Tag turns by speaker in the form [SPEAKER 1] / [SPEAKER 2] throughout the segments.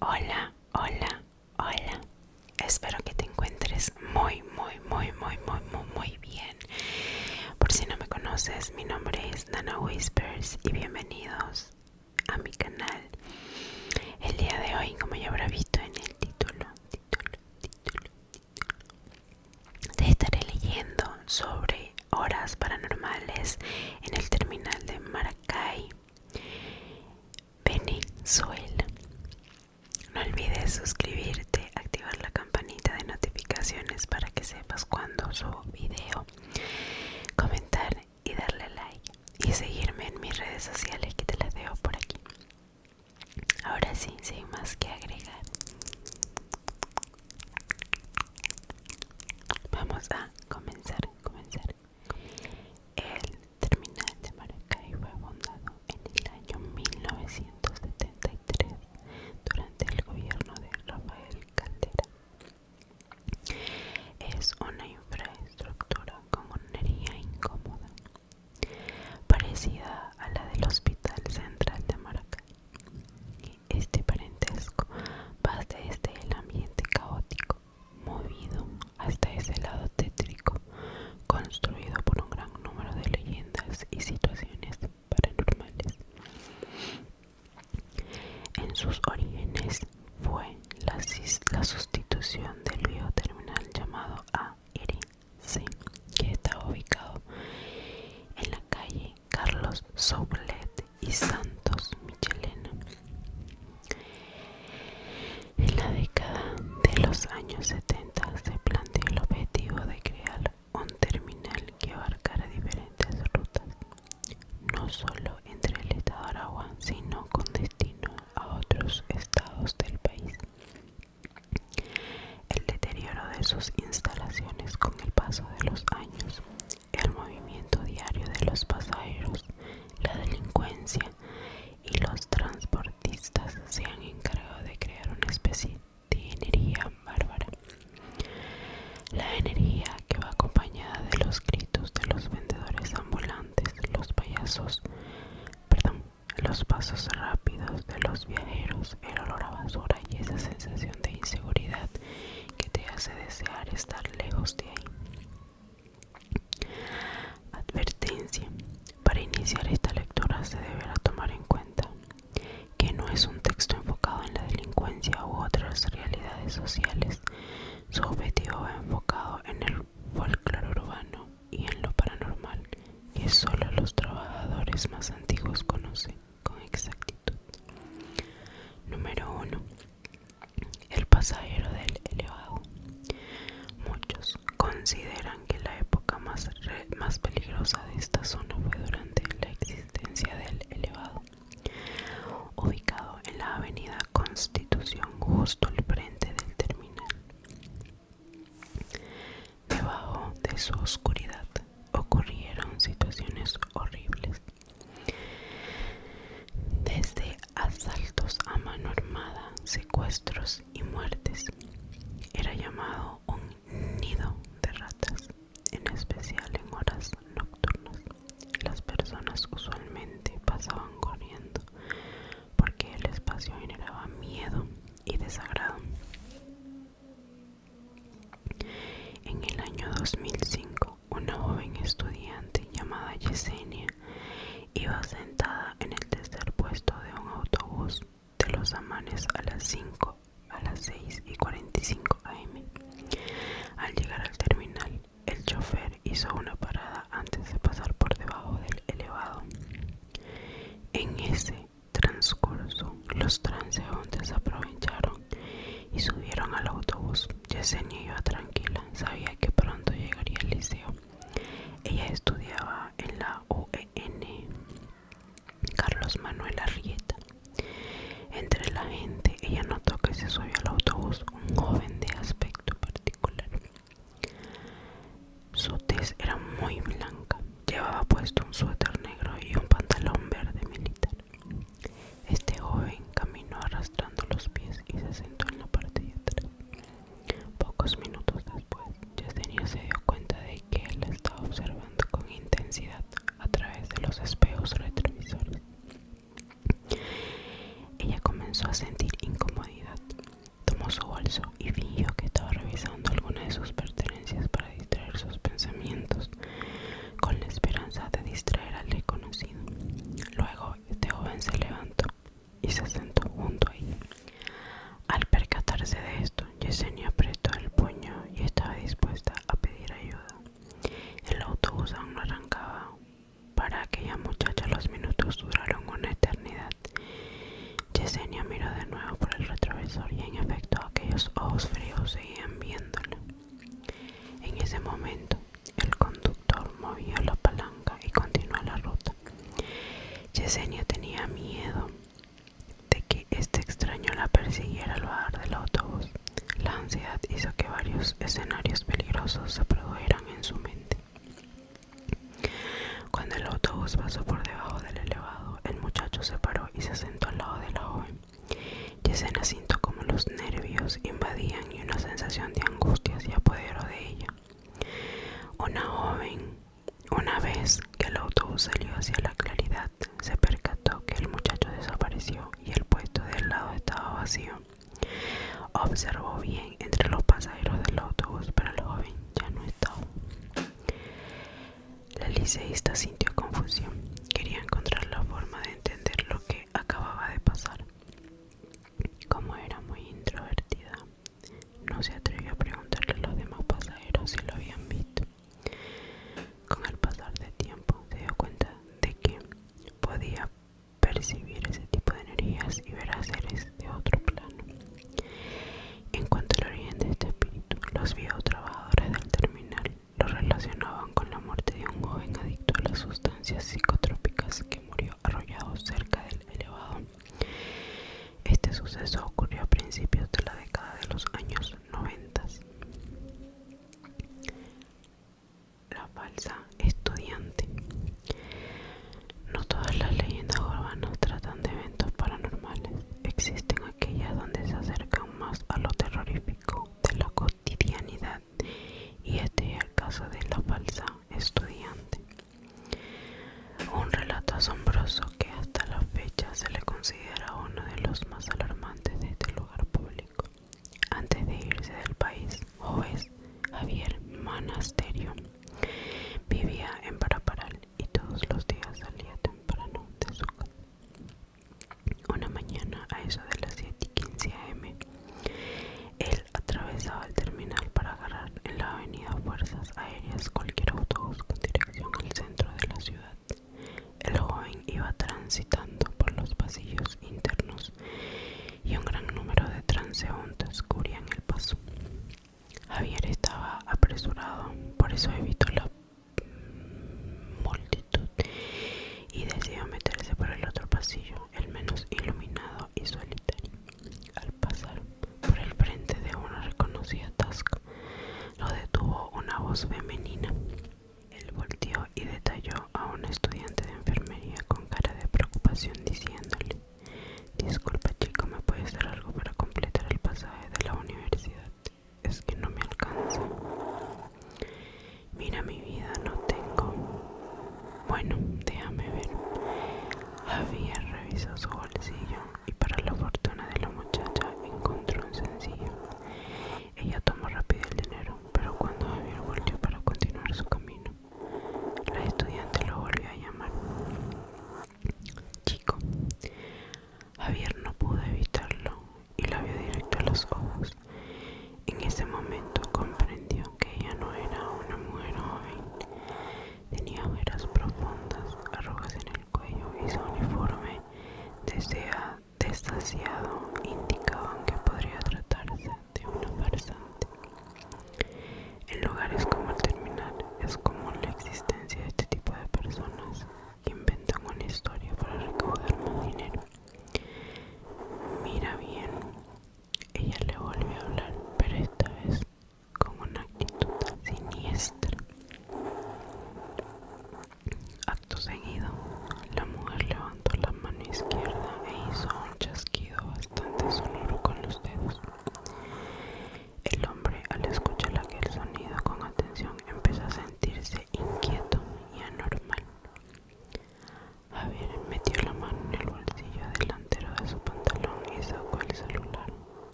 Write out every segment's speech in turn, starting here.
[SPEAKER 1] Hola, hola, hola. Espero que te encuentres muy bien. Por si no me conoces, mi nombre es Nana Whispers y bienvenidos a mi canal. El día de hoy, como ya habrá visto en el título, te estaré leyendo sobre horas paranormales en el terminal de Maracay, Venezuela. No olvides suscribirte, activar la campanita de notificaciones para que sepas cuando subo video, comentar y darle like y seguirme en mis redes sociales que te las dejo por aquí. Ahora sí, sin más que agregar, vamos a comenzar. El terminal de Maracay fue fundado en el año 1973 durante el gobierno de Rafael Caldera. Es una infraestructura con una energía incómoda, parecida a la del Hospital Central de Maracay. Este parentesco va desde el ambiente caótico, movido, hasta ese lado tétrico, construido por un gran número de leyendas y situaciones paranormales. En sus orígenes fue la sustitución del viejo terminal llamado ARC, que estaba ubicado en la calle Carlos Soulet y Santos Michelena. En la década de los años 70 se planteó el objetivo de crear un terminal que abarcara diferentes rutas, no solo entre el estado de Aragua, sino con destino a otros estados del país. El deterioro de sus instalaciones con el paso de los años, el movimiento diario de los pasajeros, la delincuencia y los transportistas se han encargado de crear una especie de energía bárbara. La energía que va acompañada de los gritos de los vendedores ambulantes, los pasos rápidos de los viajeros, el olor a basura y esa sensación de inseguridad que te hace desear estar lejos de ahí. Advertencia: para iniciar esta lectura se deberá tomar en cuenta que no es un texto enfocado en la delincuencia u otras realidades sociales. Su objetivo va enfocado en el folclore urbano y en lo paranormal que solo los trabajadores más antiguos conocen con exactitud. Número 1. El pasajero del elevado. Muchos consideran que la época más peligrosa de esta zona fue durante la existencia del elevado, ubicado en la avenida Constitución, justo al frente del terminal. Debajo de su oscuridad ocurrieron situaciones horribles, desde asaltos a mano armada, secuestros y muertes. Era llamado un nido de ratas, en especial en horas nocturnas. Las personas usualmente pasaban corriendo porque el espacio generaba miedo y desagrado. En el año 2005, una joven estudiante llamada Yesenia iba sentada en el tercer puesto de un autobús de los Amanes a las 6:45 varios escenarios peligrosos se produjeran en su mente. Cuando el autobús pasó por debajo del elevado, el muchacho se paró y se sentó al lado de la joven. Yesenia sintió como los nervios invadían y una sensación de angustia se apoderó de ella. Una vez que el autobús salió hacia la claridad, se percató que el muchacho desapareció y el puesto del lado estaba vacío. Observó bien entre los pasajeros del autobús, pero el joven ya no estaba. La liceísta sintió confusión. Quería encontrar la forma de entender lo que acababa de pasar. Como era muy introvertida, no se atrevió a preguntarle a los demás pasajeros si lo habían visto. Con el pasar del tiempo se dio cuenta de que podía percibir ese tipo de energías y ver a seres de otro plano. En cuanto al origen de este espíritu, los viejos trabajadores del terminal lo relacionaban con la muerte de un joven adicto a las sustancias psicotrópicas que murió arrollado cerca del elevado. Este suceso ocurrió a principios de la década de los años 90. La falsa estudiante. No todas las leyendas urbanas tratan de eventos paranormales. Existen aquellas donde se acercan más a lo terrorífico de la cotidianidad, y este es el caso de la falsa estudiante. Un relato asombroso que hasta la fecha se le considera uno de los más alarmantes de este lugar público.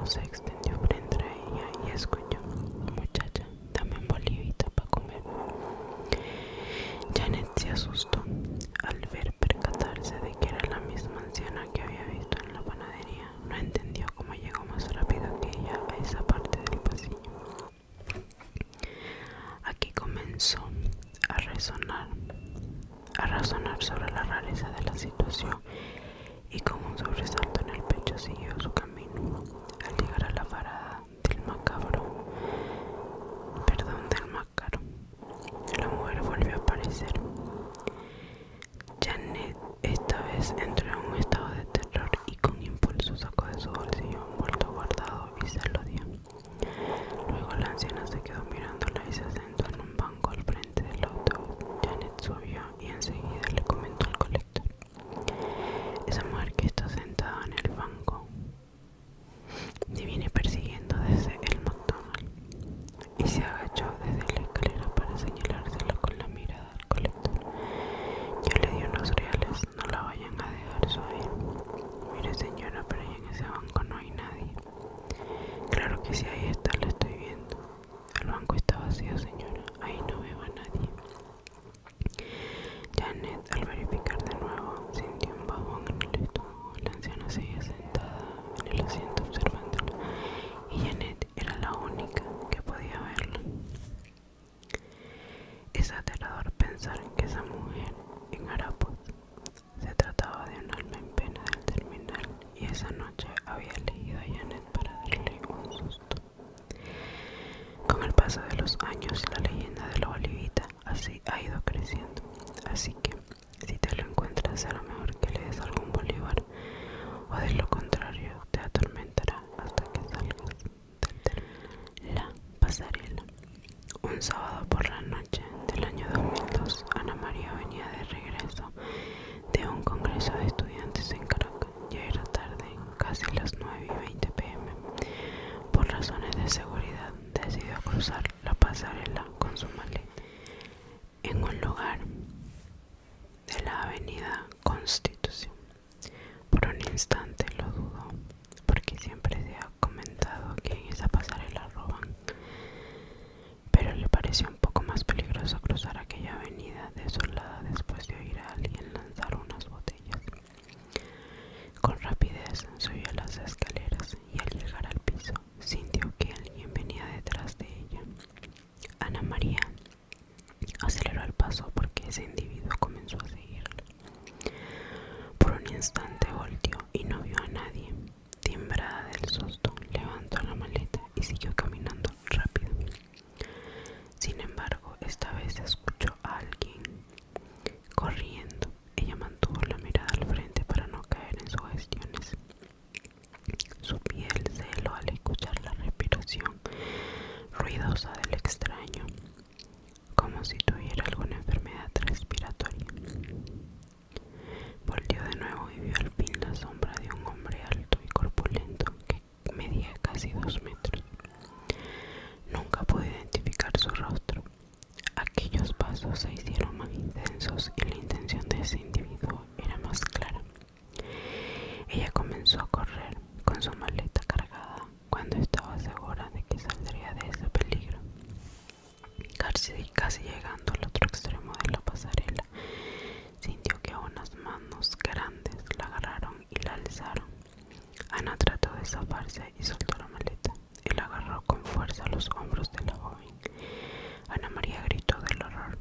[SPEAKER 1] se extendió frente a ella y escuchó: muchacha, dame un bolivita para comer. Janet se asustó al percatarse de que era la misma anciana que había visto en la panadería. No entendió cómo llegó más rápido que ella a esa parte del pasillo. Aquí comenzó a razonar sobre la rareza de la situación y con un sobresalto en el pecho siguió su camino. Al llegar a la parada del macaro, la mujer volvió a aparecer. Janet esta vez entró en un estado de terror y con impulso sacó de su bolsillo un vuelto guardado y se lo dio. Luego la anciana se quedó mirándola y se sentó en un banco al frente del autobús. Janet subió y enseguida le comentó al colector: esa mujer que está sentada en el banco me viene persiguiendo desde el McDonald's. Y se agachó desde la escalera para señalárselo con la mirada al colector. Yo le di unos reales, no la vayan a dejar subir. Mire señora, pero ahí en ese banco no hay nadie. Claro que sí, ahí está, la estoy viendo. El banco está vacío señora, ahí no veo a nadie. Janet, al verificar de nuevo, sintió un bajón en el estómago. La anciana seguía sentada en el asiento observándola y Janet era la única que podía verla. Es aterrador pensar que esa mujer en harapos se trataba de un alma en pena del terminal y esa noche había elegido a Janet para darle un susto. Con el paso de los años, la leyenda de la bolivita así ha ido creciendo, así que si te lo encuentras será mejor que le des algún bolívar, o de lo contrario te atormentará hasta que salgas del terminal. La pasarela. Un sábado por la noche del año 2002, Ana María venía de regreso de un congreso de estudiantes en Caracas. Ya era tarde, casi las 9:20 p.m. Por razones de seguridad, decidió cruzar la pasarela con su maleta en un lugar de la avenida Constitución. Por un instante lo dudó, porque siempre se ha comentado que en esa pasarela roban, pero le pareció un poco más peligroso cruzar aquella avenida desolada después de oír a alguien lanzar unas botellas. Con rapidez subió las escaleras y al llegar al piso sintió que alguien venía detrás de ella. Ana María aceleró el paso porque ese individuo comenzó a seguirla. Por un instante volteó y no vio a nadie. Timbrada del susto, levantó la maleta y siguió caminando rápido. Sin embargo, esta vez escuchó a alguien corriendo. Ella mantuvo la mirada al frente para no caer en sugestiones. Su piel se heló al escuchar la respiración ruidosa del extraño, como si tuviera alguna enfermedad respiratoria. Volteó de nuevo y vio al fin la sombra de un hombre alto y corpulento que medía casi 2 metros. Nunca pudo identificar su rostro. Aquellos pasos se hicieron más intensos y la intención de ese individuo era más clara. Ella comenzó a correr con su maleta cargada cuando estaba segura de que saldría de ese peligro. Casi llegando al otro extremo de la pasarela, sintió que unas manos grandes la agarraron y la alzaron. Ana trató de zafarse y soltó la maleta. Él agarró con fuerza los hombros de la joven. Ana María gritó del horror.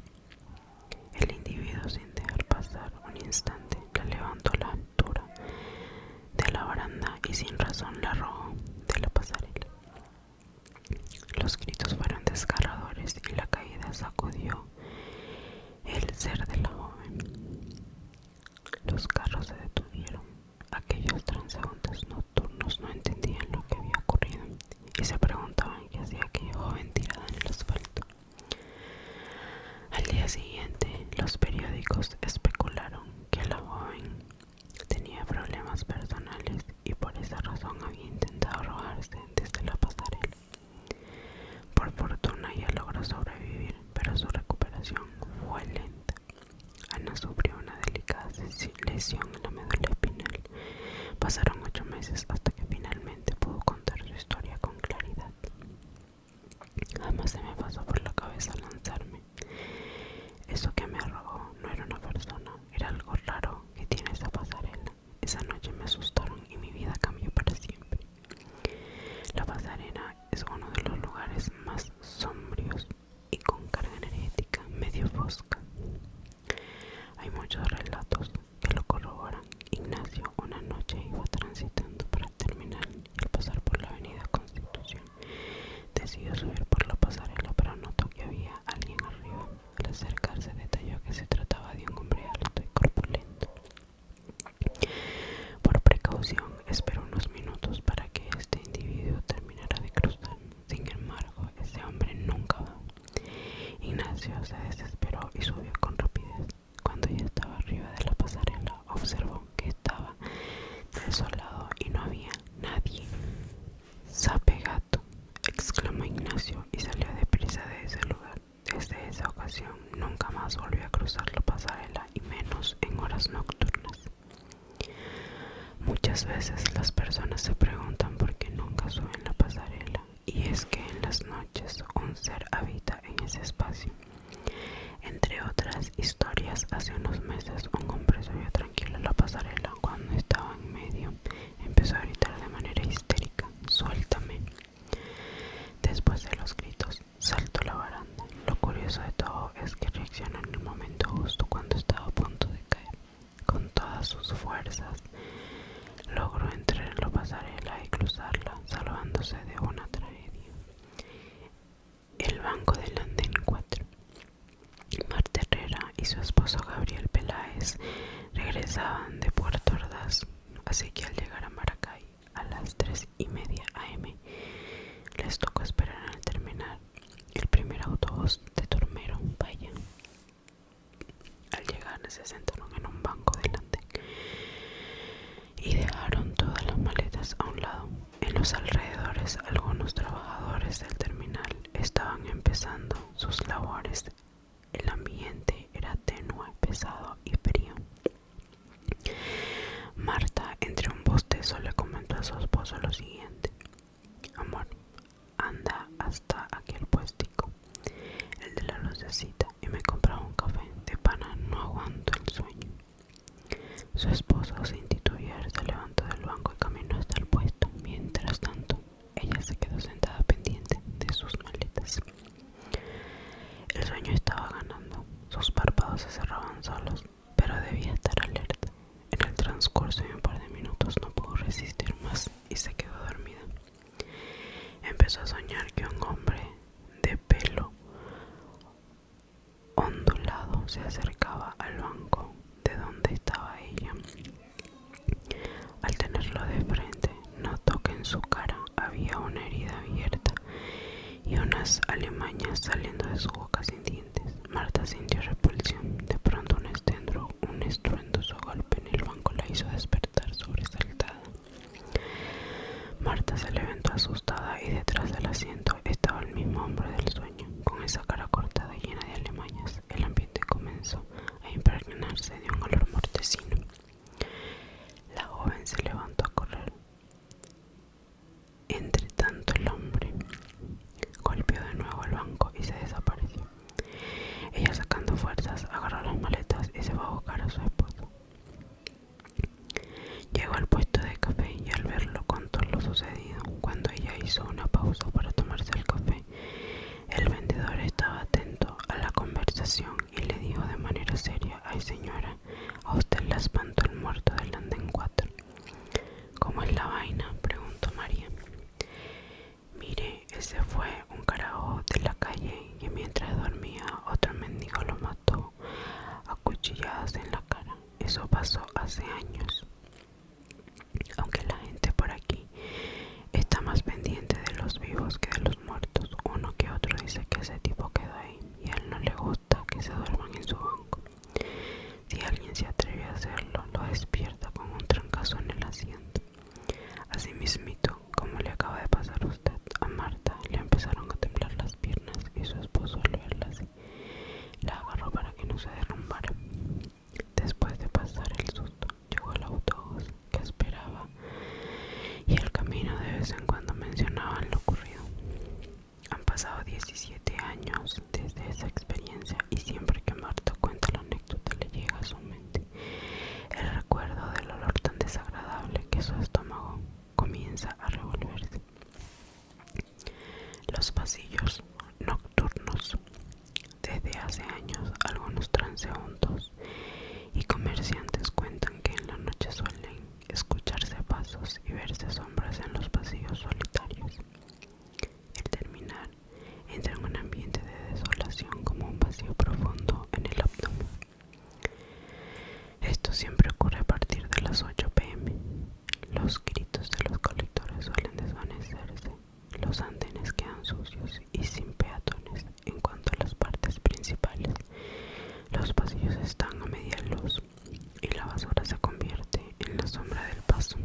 [SPEAKER 1] El individuo, sin dejar pasar un instante, la levantó a la altura de la baranda y sin razón la arrojó de la pasarela. Los gritos fueron desgarradores y la caída sacudió el ser de la joven. Los carros se detuvieron. Aquellos transeúntes nocturnos no entendían lo que había ocurrido y se preguntaban qué hacía aquella joven tirada es uno de los lugares más sombríos y con carga energética medio fosca. Hay muchos relatos que lo corroboran. Ignacio una noche iba transitando por el terminal y al pasar por la avenida Constitución decidió subir por la pasarela, pero notó que había alguien arriba. Al acercarse detalló que se trataba de un hombre alto y corpulento. Por precaución esperó unos minutos para que este individuo terminara de cruzar. Sin embargo, ese hombre nunca va. Ignacio se desesperó y subió con rapidez. Cuando ya estaba arriba de la pasarela, observó que estaba desolado y no había nadie. «¡Sape gato!», exclamó Ignacio y salió deprisa de ese lugar. Desde esa ocasión nunca más volvió a cruzar la pasarela, y menos en horas nocturnas. Muchas veces las personas se preguntan por qué nunca suben la pasarela, y es que en las noches un ser habita en ese espacio. Entre otras historias, hace unos meses un hombre subió tranquilo a la pasarela. Cuando estaba en medio, empezó a gritar de manera histérica: «¡Suéltame!». Después de los gritos, saltó la baranda. Lo curioso de todo es que reaccionó en el momento justo cuando estaba a punto de caer. Con todas sus fuerzas, logró entrar en la pasarela y cruzarla, salvándose de una tragedia. El banco del andén 4. Marta Herrera y su esposo Gabriel Peláez regresaban de Puerto Ordaz, así que al llegar a Maracay a las 3:30 am, les tocó esperar en el terminal el primer autobús de Turmero. Vaya. Al llegar se sentaron en un banco del andén y dejaron todas las maletas a un lado. En los alrededores, algunos trabajadores del terminal estaban empezando sus labores. El ambiente era tenue, pesado y frío. Marta, entre un bostezo, le comentó a su esposo lo siguiente: «Amor, anda hasta aquel puestico, el de la lucecita, y me compra un café. De pana no aguanto el sueño». Su esposo, sin titubear, se levantó del banco y caminó hasta el puesto. Mientras tanto, ella se quedó sentada pendiente de sus maletas. El sueño estaba ganando. Sus párpados se cerraban solos, pero debía estar alerta. En el transcurso de un par de minutos no pudo resistir más y se quedó dormida. Empezó a soñar que un hombre de pelo ondulado se acercaba al banco de donde estaba ella. Al tenerlo de frente, notó que en su cara había una herida abierta y unas alimañas saliendo de su boca sin dientes. Marta sintió repulsión. De pronto un estruendoso golpe en el banco la hizo despertar sobresaltada. Marta se levantó asustada y detrás del asiento estaba el mismo hombre del sueño, con esa cara cortada y llena de alimañas. El ambiente comenzó a impregnarse de un olor mortecino. La joven se levantó a correr. Entre tanto, el hombre golpeó de nuevo el banco y se desapareció. Ella, sacando fuerzas, agarró las maletas y se fue a buscar a su esposo. Llegó al puesto de café y al verlo contó lo sucedido. Cuando ella hizo una pausa para tomarse el café, el vendedor estaba atento a la conversación y le dijo de manera seria: «Ay, señora, a usted la espantó el muerto del andén 4». «¿Cómo es la vaina?», preguntó María. «Mire, ese fue un carajo de la calle que mientras dormía otro mendigo lo mató a cuchilladas en la cara. Eso pasó hace años. Aunque la gente por aquí está más pendiente de los vivos que de los muertos, uno que otro dice que ese tipo quedó ahí y a él no le gusta que se duerman en su banco. Si alguien se atreve a hacerlo, lo despierta con un trancazo en el asiento». Así mismito, como le acaba de pasar a usted. A Marta le empezaron a temblar las piernas y su esposo, al verla así, la agarró para que no se derrumbara. Después de pasar el susto, llegó a la los pasillos nocturnos. Desde hace años, algunos transeúntes y comerciantes cuentan que en la noche suelen escucharse pasos y verse sombras en los pasillos solitarios. El terminal entra en un ambiente de desolación como un vacío profundo en el abdomen. Esto siempre ocurre a partir de las 8 p.m. Los gritos de los colectores suelen desvanecerse. Los andenes quedan sucios y sin peatones. En cuanto a las partes principales, los pasillos están a media luz y la basura se convierte en la sombra del paso.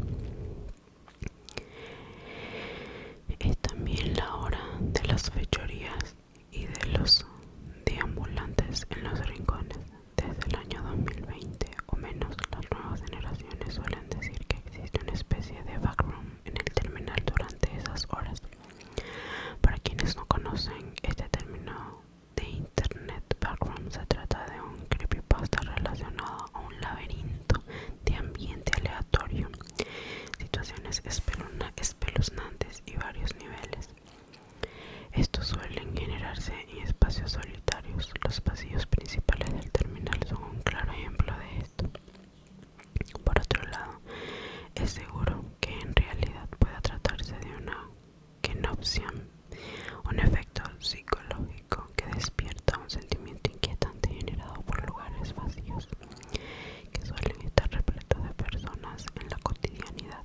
[SPEAKER 1] Es también la hora de las fechorías y de los deambulantes en los rincones. Desde el año 2020 o menos, las nuevas generaciones suelen decir que existe una especie de backroom en el terminal durante esas horas. Para quienes no conocen este término de internet, backroom se trata de un creepypasta relacionado a un laberinto de ambiente aleatorio, situaciones espeluznantes y varios niveles. Estos suelen generarse en espacios solitarios. Los pasillos principales del terminal son un claro ejemplo de esto. Por otro lado, es seguro que en realidad pueda tratarse de una kenopsia, un efecto psicológico que despierta un sentimiento inquietante generado por lugares vacíos que suelen estar repletos de personas en la cotidianidad.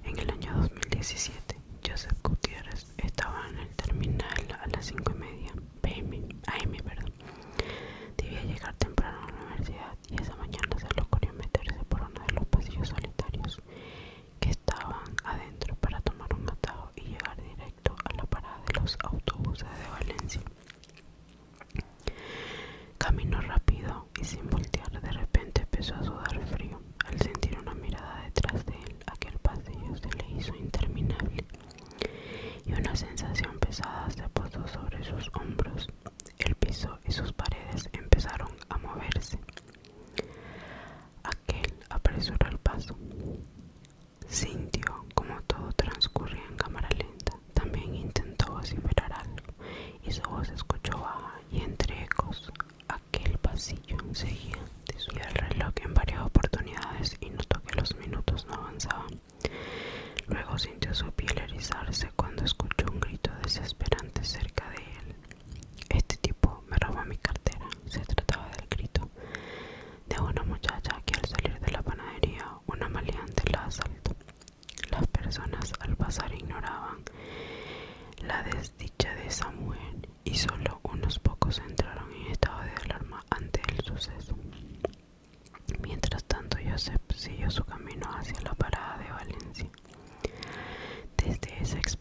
[SPEAKER 1] En el año 2017, Joseph Gutiérrez estaba en el terminal a las 5:30 AM. Debía llegar temprano a la universidad y esa mañana se le ocurrió meterse por uno de los pasillos solitarios que estaban adentro para tomar un atajo y llegar directo a la parada de los autobuses de Valencia. Caminó rápido y sin voltear. De repente empezó a sudar frío. Al sentir una mirada detrás de él, aquel pasillo se le hizo interminable y una sensación pesada se posó sobre sus hombros. El piso y sus paredes empezaron a moverse. Aquel apresuró el paso. Sintió como todo transcurría en cámara lenta. También intentó vociferar algo y su voz se escuchó baja y entre ecos. Aquel pasillo seguía de su el reloj en varias oportunidades y notó que los minutos no avanzaban. Luego sintió su piel erizarse cuando escuchó un grito desesperante cerca de él. Este tipo me robó mi cartera. Se trataba del grito de una muchacha que al salir de la panadería una maleante la asaltó. Las personas al pasar ignoraban la desdicha de esa mujer y solo unos pocos entraron en estado de alarma ante el suceso. Mientras tanto, Joseph siguió su camino hacia la parada de Valencia. Desde esa experiencia